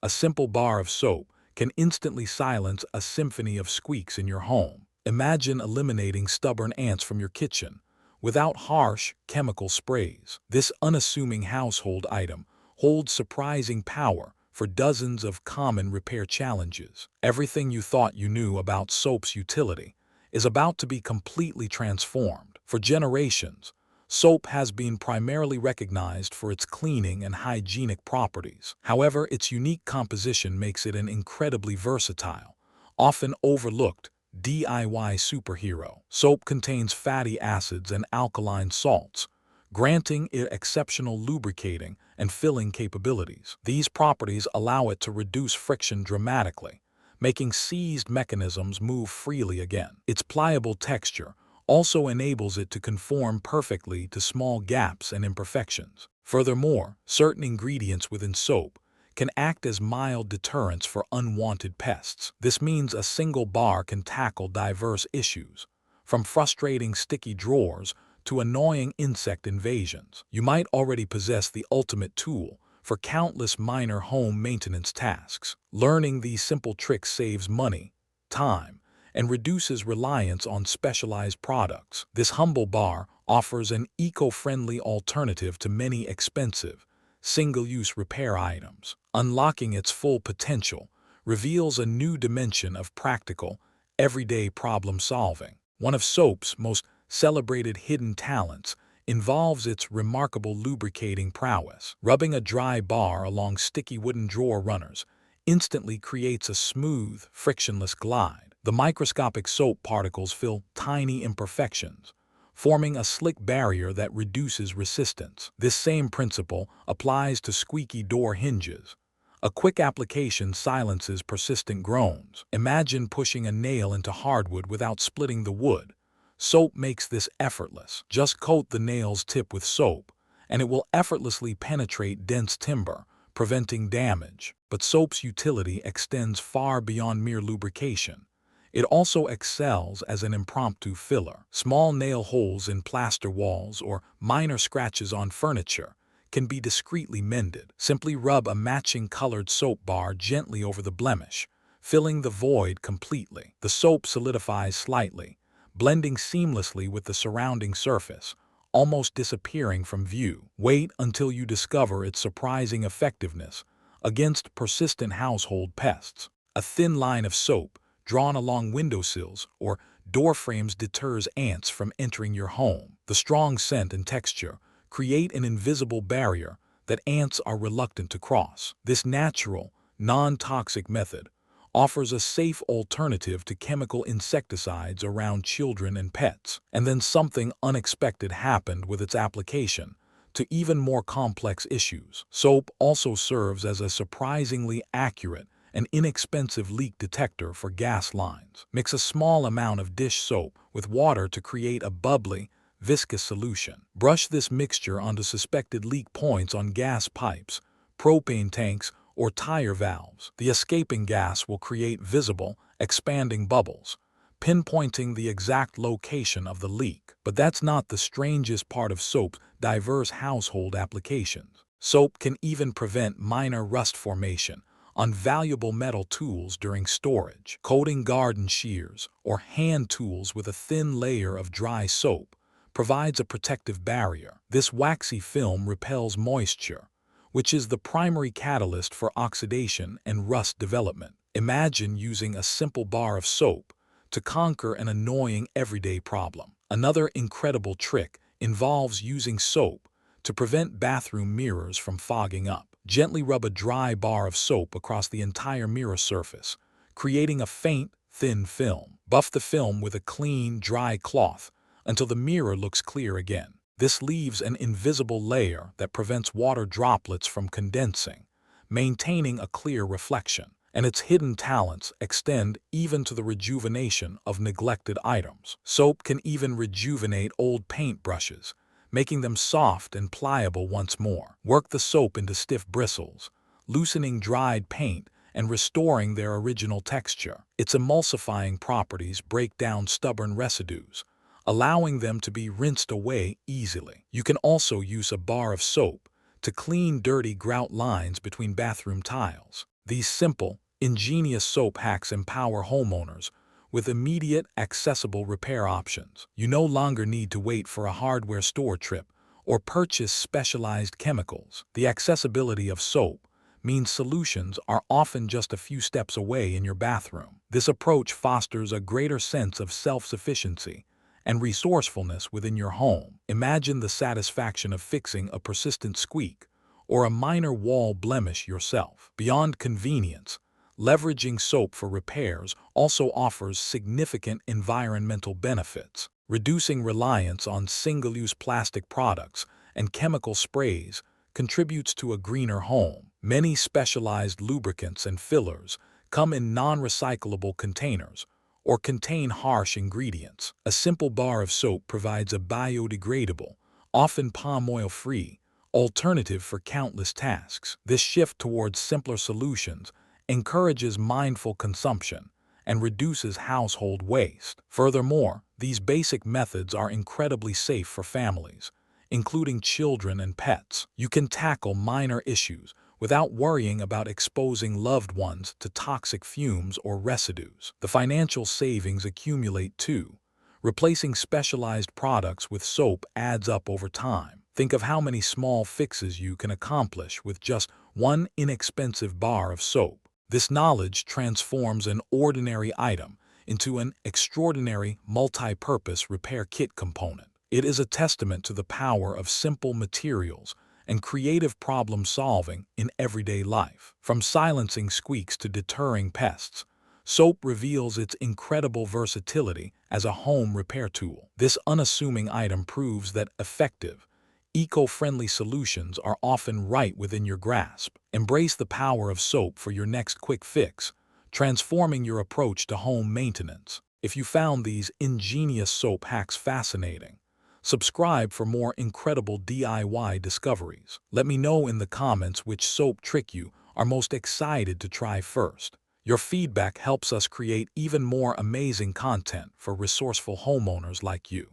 A simple bar of soap can instantly silence a symphony of squeaks in your home. Imagine eliminating stubborn ants from your kitchen without harsh chemical sprays. This unassuming household item holds surprising power for dozens of common repair challenges. Everything you thought you knew about soap's utility is about to be completely transformed. For generations, soap has been primarily recognized for its cleaning and hygienic properties. However, its unique composition makes it an incredibly versatile, often overlooked DIY superhero. Soap contains fatty acids and alkaline salts, granting it exceptional lubricating and filling capabilities. These properties allow it to reduce friction dramatically, making seized mechanisms move freely again. Its pliable texture also enables it to conform perfectly to small gaps and imperfections. Furthermore, certain ingredients within soap can act as mild deterrents for unwanted pests. This means a single bar can tackle diverse issues, from frustrating sticky drawers to annoying insect invasions. You might already possess the ultimate tool for countless minor home maintenance tasks. Learning these simple tricks saves money, time, and reduces reliance on specialized products. This humble bar offers an eco-friendly alternative to many expensive, single-use repair items. Unlocking its full potential reveals a new dimension of practical, everyday problem-solving. One of soap's most celebrated hidden talents involves its remarkable lubricating prowess. Rubbing a dry bar along sticky wooden drawer runners instantly creates a smooth, frictionless glide. The microscopic soap particles fill tiny imperfections, forming a slick barrier that reduces resistance. This same principle applies to squeaky door hinges. A quick application silences persistent groans. Imagine pushing a nail into hardwood without splitting the wood. Soap makes this effortless. Just coat the nail's tip with soap, and it will effortlessly penetrate dense timber, preventing damage. But soap's utility extends far beyond mere lubrication. It also excels as an impromptu filler. Small nail holes in plaster walls or minor scratches on furniture can be discreetly mended. Simply rub a matching colored soap bar gently over the blemish, filling the void completely. The soap solidifies slightly, blending seamlessly with the surrounding surface, almost disappearing from view. Wait until you discover its surprising effectiveness against persistent household pests. A thin line of soap drawn along windowsills or door frames deters ants from entering your home. The strong scent and texture create an invisible barrier that ants are reluctant to cross. This natural, non-toxic method offers a safe alternative to chemical insecticides around children and pets. And then something unexpected happened with its application to even more complex issues. Soap also serves as a surprisingly accurate and inexpensive leak detector for gas lines. Mix a small amount of dish soap with water to create a bubbly, viscous solution. Brush this mixture onto suspected leak points on gas pipes, propane tanks, or tire valves. The escaping gas will create visible, expanding bubbles, pinpointing the exact location of the leak. But that's not the strangest part of soap's diverse household applications. Soap can even prevent minor rust formation on valuable metal tools during storage. Coating garden shears or hand tools with a thin layer of dry soap provides a protective barrier. This waxy film repels moisture, which is the primary catalyst for oxidation and rust development. Imagine using a simple bar of soap to conquer an annoying everyday problem. Another incredible trick involves using soap to prevent bathroom mirrors from fogging up. Gently rub a dry bar of soap across the entire mirror surface, creating a faint, thin film. Buff the film with a clean, dry cloth until the mirror looks clear again. This leaves an invisible layer that prevents water droplets from condensing, maintaining a clear reflection. And its hidden talents extend even to the rejuvenation of neglected items. Soap can even rejuvenate old paintbrushes, making them soft and pliable once more. Work the soap into stiff bristles, loosening dried paint and restoring their original texture. Its emulsifying properties break down stubborn residues, allowing them to be rinsed away easily. You can also use a bar of soap to clean dirty grout lines between bathroom tiles. These simple, ingenious soap hacks empower homeowners with immediate, accessible repair options. You no longer need to wait for a hardware store trip or purchase specialized chemicals. The accessibility of soap means solutions are often just a few steps away in your bathroom. This approach fosters a greater sense of self-sufficiency and resourcefulness within your home. Imagine the satisfaction of fixing a persistent squeak or a minor wall blemish yourself. Beyond convenience, leveraging soap for repairs also offers significant environmental benefits. Reducing reliance on single-use plastic products and chemical sprays contributes to a greener home. Many specialized lubricants and fillers come in non-recyclable containers or contain harsh ingredients. A simple bar of soap provides a biodegradable, often palm oil-free, alternative for countless tasks. This shift towards simpler solutions encourages mindful consumption and reduces household waste. Furthermore, these basic methods are incredibly safe for families, including children and pets. You can tackle minor issues without worrying about exposing loved ones to toxic fumes or residues. The financial savings accumulate too. Replacing specialized products with soap adds up over time. Think of how many small fixes you can accomplish with just one inexpensive bar of soap. This knowledge transforms an ordinary item into an extraordinary multi-purpose repair kit component. It is a testament to the power of simple materials and creative problem-solving in everyday life. From silencing squeaks to deterring pests, soap reveals its incredible versatility as a home repair tool. This unassuming item proves that effective, eco-friendly solutions are often right within your grasp. Embrace the power of soap for your next quick fix, transforming your approach to home maintenance. If you found these ingenious soap hacks fascinating, subscribe for more incredible DIY discoveries. Let me know in the comments which soap trick you are most excited to try first. Your feedback helps us create even more amazing content for resourceful homeowners like you.